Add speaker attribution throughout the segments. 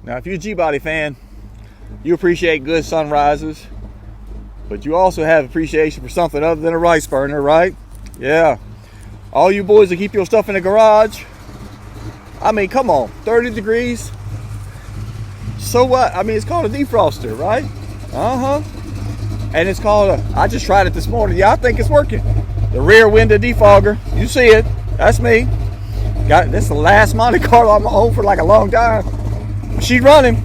Speaker 1: Now, if you're a G-Body fan, you appreciate good sunrises, but you also have appreciation for something other than a rice burner, right? Yeah. All you boys that keep your stuff in the garage, I mean, come on, 30 degrees. So what? I mean, it's called a defroster, right? And it's called I just tried it this morning. Yeah, I think it's working. The rear window defogger. You see it. That's me. This is the last Monte Carlo I'm on for like a long time. She's running.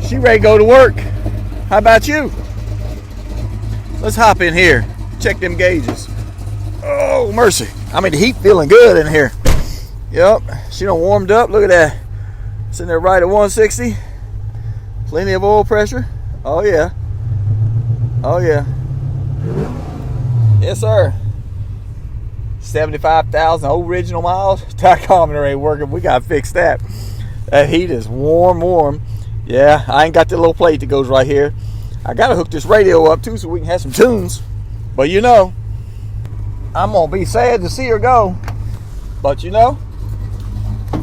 Speaker 1: She ready to go to work. How about you? Let's hop in here. Check them gauges. Oh, mercy. I mean, the heat feeling good in here. Yep. She done warmed up. Look at that. Sitting there right at 160. Plenty of oil pressure. Oh, yeah. Oh, yeah. Yes, sir. 75,000 original miles. Tachometer ain't working. We got to fix that. That heat is warm. Yeah, I ain't got the little plate that goes right here. I got to hook this radio up, too, so we can have some tunes. But, you know, I'm going to be sad to see her go. But, you know,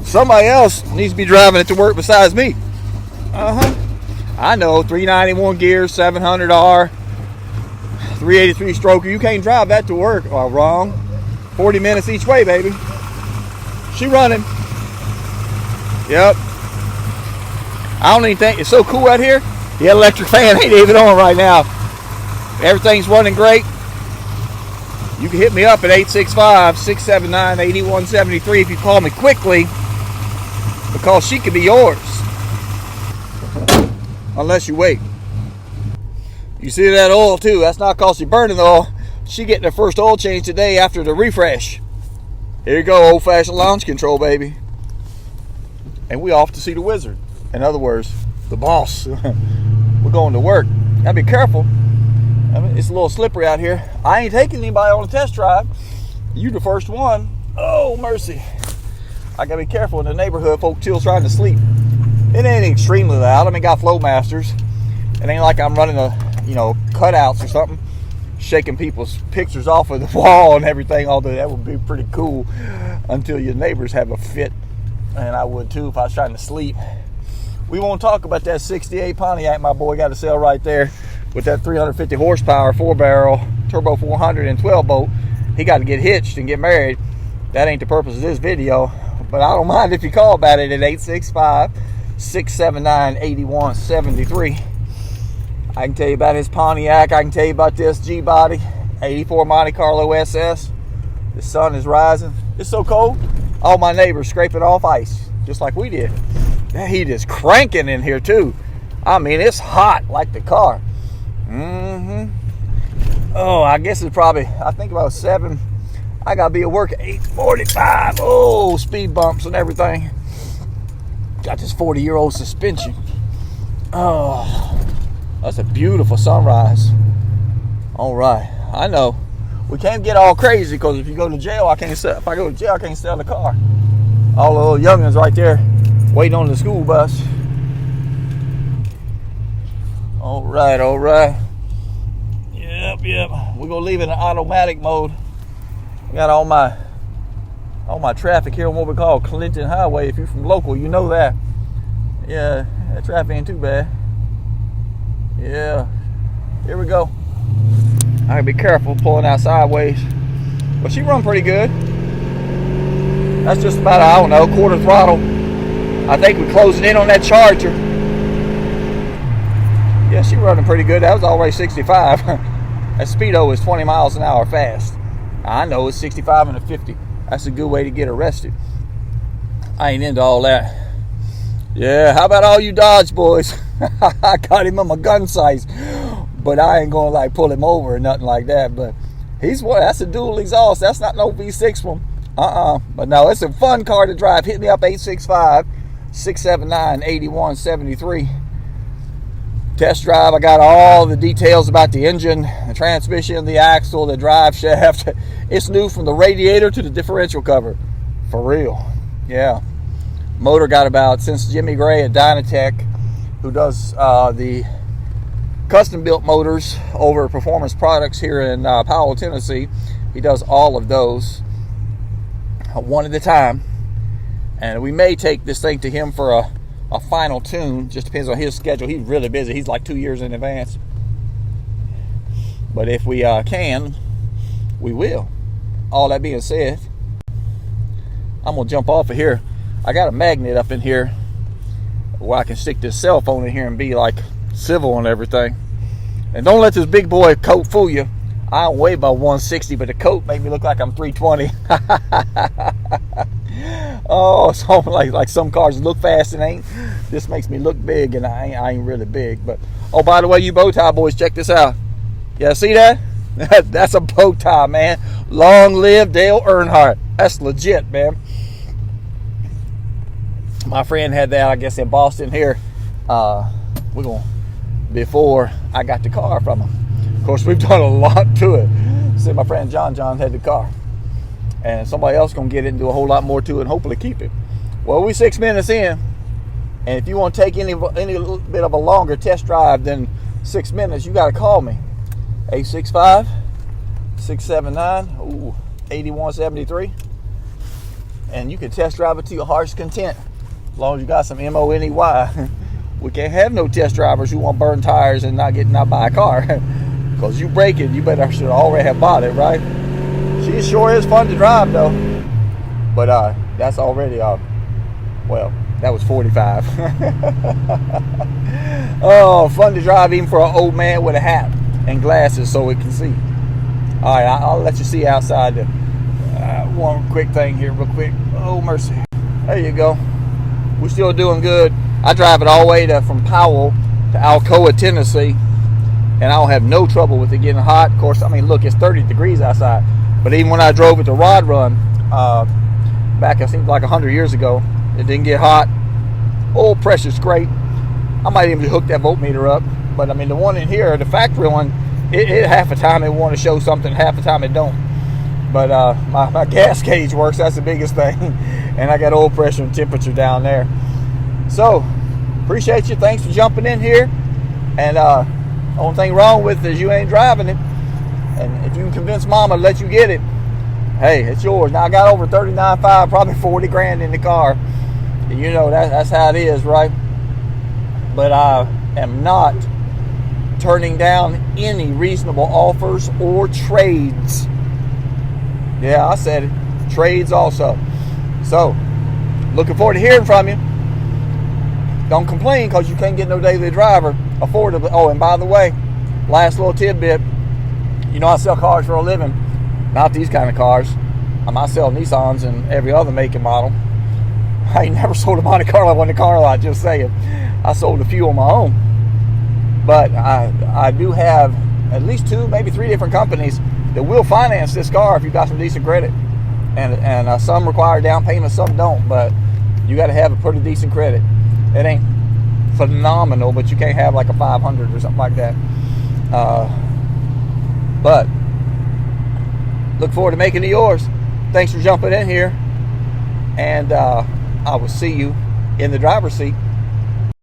Speaker 1: somebody else needs to be driving it to work besides me. I know, 391 gears, 700R, 383 stroker. You can't drive that to work. Oh, wrong. 40 minutes each way, baby. She running. Yep. I don't even think it's so cool out here. The electric fan ain't even on right now. Everything's running great. You can hit me up at 865-679-8173 if you call me quickly, because she could be yours. Unless you wait. You see that oil too. That's not because she's burning the oil. She getting her first oil change today after the refresh. Here you go, old-fashioned launch control, baby. And we off to see the wizard. In other words, the boss. We're going to work. Gotta be careful. I mean, it's a little slippery out here. I ain't taking anybody on a test drive. You the first one. Oh, mercy. I gotta be careful in the neighborhood. Folks still trying to sleep. It ain't extremely loud. I mean, got Flowmasters. It ain't like I'm running cutouts or something, shaking people's pictures off of the wall and everything. Although that would be pretty cool until your neighbors have a fit. And I would too if I was trying to sleep. We won't talk about that 68 Pontiac my boy got to sell right there with that 350 horsepower, 4-barrel, turbo 400 and 12 bolt. He got to get hitched and get married. That ain't the purpose of this video. But I don't mind if you call about it at 865-679-8173. I can tell you about his Pontiac. I can tell you about this G-Body 84 Monte Carlo SS. The sun is rising. It's so cold. All my neighbors scraping off ice, just like we did. That heat is cranking in here too. I mean, it's hot like the car. Oh, I guess it's probably, I think about 7. I gotta be at work at 8:45. Oh, speed bumps and everything. Got this 40-year-old suspension. Oh, that's a beautiful sunrise. All right, I know. We can't get all crazy because if you go to jail, if I go to jail, I can't sell the car. All the little youngins right there waiting on the school bus. All right. Yep. We're gonna leave it in automatic mode. We got all my traffic here on what we call Clinton Highway. If you're from local, you know that. Yeah, that traffic ain't too bad. Yeah, here we go. I gotta be careful pulling out sideways. But she run pretty good. That's just about, I don't know, quarter throttle. I think we're closing in on that Charger. Yeah, she running pretty good. That was already 65. That speedo is 20 miles an hour fast. I know it's 65 and a 50. That's a good way to get arrested. I ain't into all that. Yeah, how about all you Dodge boys? I got him on my gun sights, but I ain't gonna like pull him over or nothing like that. But that's a dual exhaust. That's not no V6 one. But no, it's a fun car to drive. Hit me up 865-679-8173. Test drive. I got all the details about the engine, the transmission, the axle, the drive shaft. It's new from the radiator to the differential cover. For real. Yeah. Motor got about, since Jimmy Gray at Dynatech, who does the custom built motors over at Performance Products here in Powell, Tennessee. He does all of those one at a time. And we may take this thing to him for a a final tune. Just depends on his schedule. He's really busy. He's like 2 years in advance. But if we can, we will. All that being said, I'm going to jump off of here. I got a magnet up in here where I can stick this cell phone in here and be like civil and everything. And don't let this big boy coat fool you. I don't weigh about 160, but the coat make me look like I'm 320. Oh, so like some cars look fast and ain't. This makes me look big, and I ain't really big. But oh, by the way, you bow tie boys, check this out. Yeah, see that? That's a bow tie, man. Long live Dale Earnhardt. That's legit, man. My friend had that, I guess, in Boston here. Before I got the car from him. Of course, we've done a lot to it. See, my friend John had the car. And somebody else going to get it and do a whole lot more to it and hopefully keep it. Well, we're 6 minutes in. And if you want to take any little bit of a longer test drive than 6 minutes, you got to call me. 865-679-8173. And you can test drive it to your heart's content. As long as you got some money. We can't have no test drivers who want to burn tires and not buy a car. Because you break it, you better should already have bought it, right? She sure is fun to drive, though. But that's already, well, that was 45. Oh, fun to drive even for an old man with a hat and glasses so it can see. All right, I'll let you see outside. One quick thing here real quick. Oh, mercy. There you go. We're still doing good. I drive it all the way from Powell to Alcoa, Tennessee, and I don't have no trouble with it getting hot. Of course, I mean, look, it's 30 degrees outside. But even when I drove it to Rod Run, back, it seems like 100 years ago, it didn't get hot. Oil pressure's great. I might even hook that voltmeter up. But, I mean, the one in here, the factory one, it half the time it want to show something, half the time it don't. But my gas gauge works. That's the biggest thing. And I got oil pressure and temperature down there. So, appreciate you. Thanks for jumping in here. And only thing wrong with it is you ain't driving it. And if you can convince Mama to let you get it, hey, it's yours. Now, I got over 39.5, probably 40 grand in the car. And you know, that's how it is, right? But I am not turning down any reasonable offers or trades. Yeah, I said it. Trades also. So, looking forward to hearing from you. Don't complain because you can't get no daily driver affordably. Oh, and by the way, last little tidbit. You know I sell cars for a living. Not these kind of cars. I sell Nissans and every other make and model. I ain't never sold a Monte Carlo on the car lot, just saying. I sold a few on my own. But I do have at least 2, maybe 3 different companies that will finance this car if you got some decent credit. And some require down payment, some don't. But you got to have a pretty decent credit. It ain't phenomenal, but you can't have like a 500 or something like that. But look forward to making it yours. Thanks for jumping in here. And I will see you in the driver's seat.